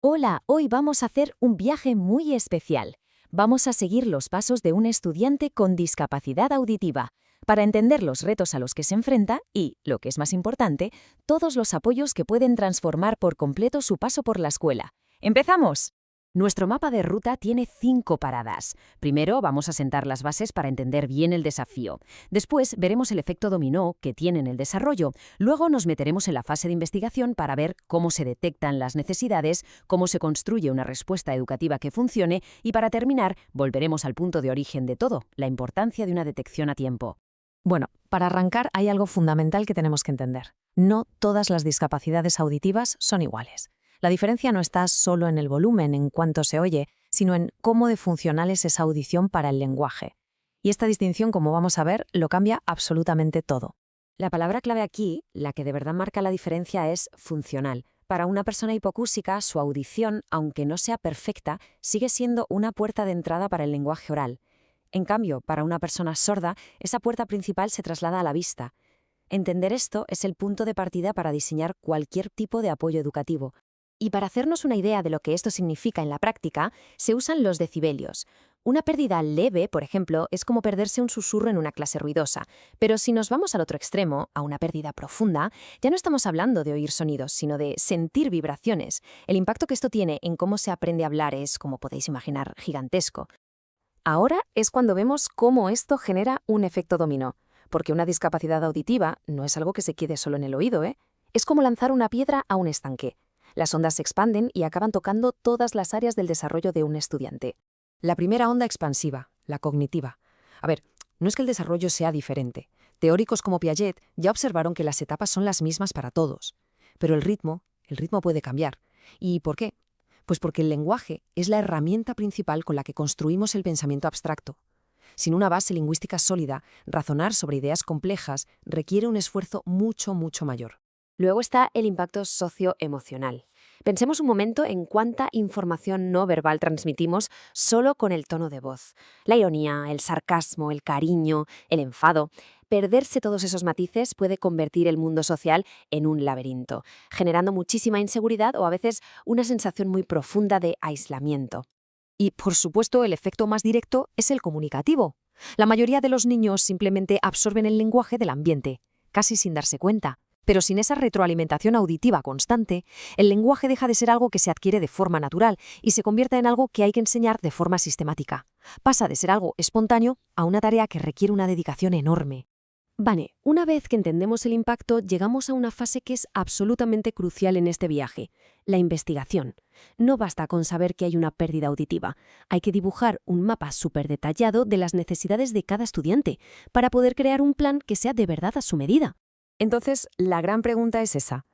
Hola, hoy vamos a hacer un viaje muy especial. Vamos a seguir los pasos de un estudiante con discapacidad auditiva para entender los retos a los que se enfrenta y, lo que es más importante, todos los apoyos que pueden transformar por completo su paso por la escuela. ¡Empezamos! Nuestro mapa de ruta tiene 5 paradas. Primero vamos a sentar las bases para entender bien el desafío. Después veremos el efecto dominó que tiene en el desarrollo. Luego nos meteremos en la fase de investigación para ver cómo se detectan las necesidades, cómo se construye una respuesta educativa que funcione y para terminar volveremos al punto de origen de todo, la importancia de una detección a tiempo. Bueno, para arrancar hay algo fundamental que tenemos que entender. No todas las discapacidades auditivas son iguales. La diferencia no está solo en el volumen, en cuánto se oye, sino en cómo de funcional es esa audición para el lenguaje. Y esta distinción, como vamos a ver, lo cambia absolutamente todo. La palabra clave aquí, la que de verdad marca la diferencia, es funcional. Para una persona hipocúsica, su audición, aunque no sea perfecta, sigue siendo una puerta de entrada para el lenguaje oral. En cambio, para una persona sorda, esa puerta principal se traslada a la vista. Entender esto es el punto de partida para diseñar cualquier tipo de apoyo educativo. Y para hacernos una idea de lo que esto significa en la práctica, se usan los decibelios. Una pérdida leve, por ejemplo, es como perderse un susurro en una clase ruidosa. Pero si nos vamos al otro extremo, a una pérdida profunda, ya no estamos hablando de oír sonidos, sino de sentir vibraciones. El impacto que esto tiene en cómo se aprende a hablar es, como podéis imaginar, gigantesco. Ahora es cuando vemos cómo esto genera un efecto dominó, porque una discapacidad auditiva no es algo que se quede solo en el oído, ¿eh? Es como lanzar una piedra a un estanque. Las ondas se expanden y acaban tocando todas las áreas del desarrollo de un estudiante. La primera onda expansiva, la cognitiva. A ver, no es que el desarrollo sea diferente. Teóricos como Piaget ya observaron que las etapas son las mismas para todos. Pero el ritmo puede cambiar. ¿Y por qué? Pues porque el lenguaje es la herramienta principal con la que construimos el pensamiento abstracto. Sin una base lingüística sólida, razonar sobre ideas complejas requiere un esfuerzo mucho mayor. Luego está el impacto socioemocional. Pensemos un momento en cuánta información no verbal transmitimos solo con el tono de voz. La ironía, el sarcasmo, el cariño, el enfado. Perderse todos esos matices puede convertir el mundo social en un laberinto, generando muchísima inseguridad o a veces una sensación muy profunda de aislamiento. Y, por supuesto, el efecto más directo es el comunicativo. La mayoría de los niños simplemente absorben el lenguaje del ambiente, casi sin darse cuenta. Pero sin esa retroalimentación auditiva constante, el lenguaje deja de ser algo que se adquiere de forma natural y se convierte en algo que hay que enseñar de forma sistemática. Pasa de ser algo espontáneo a una tarea que requiere una dedicación enorme. Vale, una vez que entendemos el impacto, llegamos a una fase que es absolutamente crucial en este viaje, la investigación. No basta con saber que hay una pérdida auditiva, hay que dibujar un mapa súper detallado de las necesidades de cada estudiante para poder crear un plan que sea de verdad a su medida. Entonces, la gran pregunta es esa.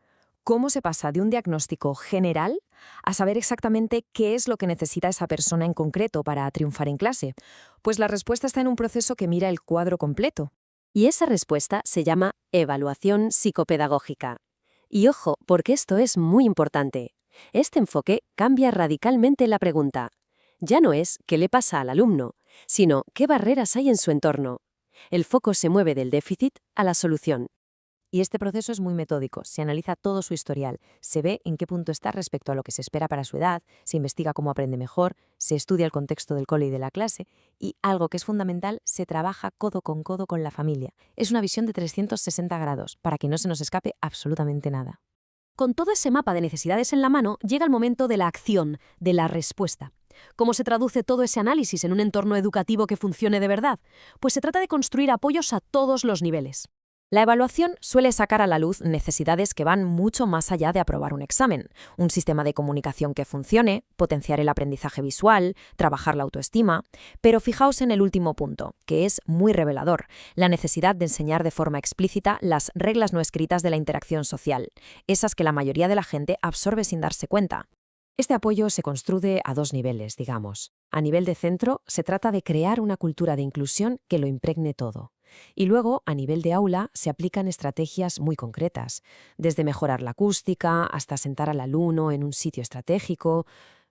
¿Cómo se pasa de un diagnóstico general a saber exactamente qué es lo que necesita esa persona en concreto para triunfar en clase? Pues la respuesta está en un proceso que mira el cuadro completo. Y esa respuesta se llama evaluación psicopedagógica. Y ojo, porque esto es muy importante. Este enfoque cambia radicalmente la pregunta. Ya no es qué le pasa al alumno, sino qué barreras hay en su entorno. El foco se mueve del déficit a la solución. Y este proceso es muy metódico, se analiza todo su historial, se ve en qué punto está respecto a lo que se espera para su edad, se investiga cómo aprende mejor, se estudia el contexto del cole y de la clase, y algo que es fundamental, se trabaja codo con la familia. Es una visión de 360 grados, para que no se nos escape absolutamente nada. Con todo ese mapa de necesidades en la mano, llega el momento de la acción, de la respuesta. ¿Cómo se traduce todo ese análisis en un entorno educativo que funcione de verdad? Pues se trata de construir apoyos a todos los niveles. La evaluación suele sacar a la luz necesidades que van mucho más allá de aprobar un examen. Un sistema de comunicación que funcione, potenciar el aprendizaje visual, trabajar la autoestima. Pero fijaos en el último punto, que es muy revelador, la necesidad de enseñar de forma explícita las reglas no escritas de la interacción social, esas que la mayoría de la gente absorbe sin darse cuenta. Este apoyo se construye a 2 niveles, digamos. A nivel de centro, se trata de crear una cultura de inclusión que lo impregne todo. Y luego, a nivel de aula, se aplican estrategias muy concretas, desde mejorar la acústica hasta sentar al alumno en un sitio estratégico.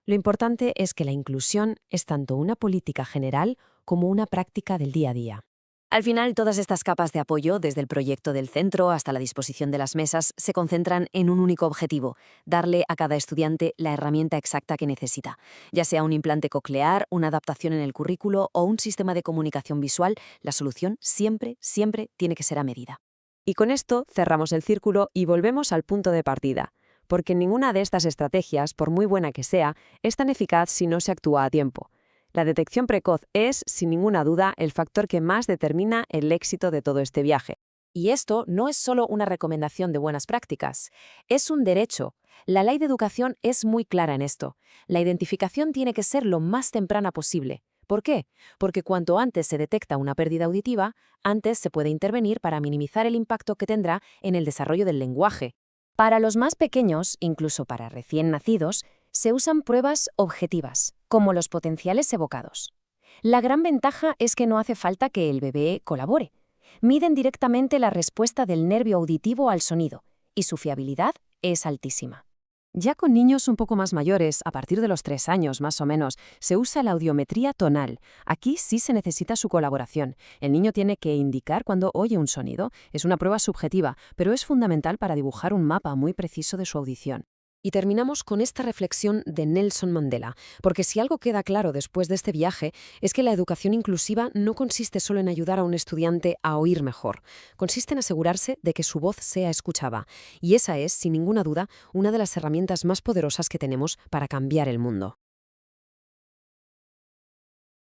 Lo importante es que la inclusión es tanto una política general como una práctica del día a día. Al final, todas estas capas de apoyo, desde el proyecto del centro hasta la disposición de las mesas, se concentran en un único objetivo: darle a cada estudiante la herramienta exacta que necesita. Ya sea un implante coclear, una adaptación en el currículo o un sistema de comunicación visual, la solución siempre, siempre tiene que ser a medida. Y con esto cerramos el círculo y volvemos al punto de partida, porque ninguna de estas estrategias, por muy buena que sea, es tan eficaz si no se actúa a tiempo. La detección precoz es, sin ninguna duda, el factor que más determina el éxito de todo este viaje. Y esto no es solo una recomendación de buenas prácticas, es un derecho. La ley de educación es muy clara en esto. La identificación tiene que ser lo más temprana posible. ¿Por qué? Porque cuanto antes se detecta una pérdida auditiva, antes se puede intervenir para minimizar el impacto que tendrá en el desarrollo del lenguaje. Para los más pequeños, incluso para recién nacidos, se usan pruebas objetivas, como los potenciales evocados. La gran ventaja es que no hace falta que el bebé colabore. Miden directamente la respuesta del nervio auditivo al sonido, y su fiabilidad es altísima. Ya con niños un poco más mayores, a partir de los 3 años más o menos, se usa la audiometría tonal. Aquí sí se necesita su colaboración. El niño tiene que indicar cuando oye un sonido. Es una prueba subjetiva, pero es fundamental para dibujar un mapa muy preciso de su audición. Y terminamos con esta reflexión de Nelson Mandela, porque si algo queda claro después de este viaje es que la educación inclusiva no consiste solo en ayudar a un estudiante a oír mejor, consiste en asegurarse de que su voz sea escuchada, y esa es, sin ninguna duda, una de las herramientas más poderosas que tenemos para cambiar el mundo.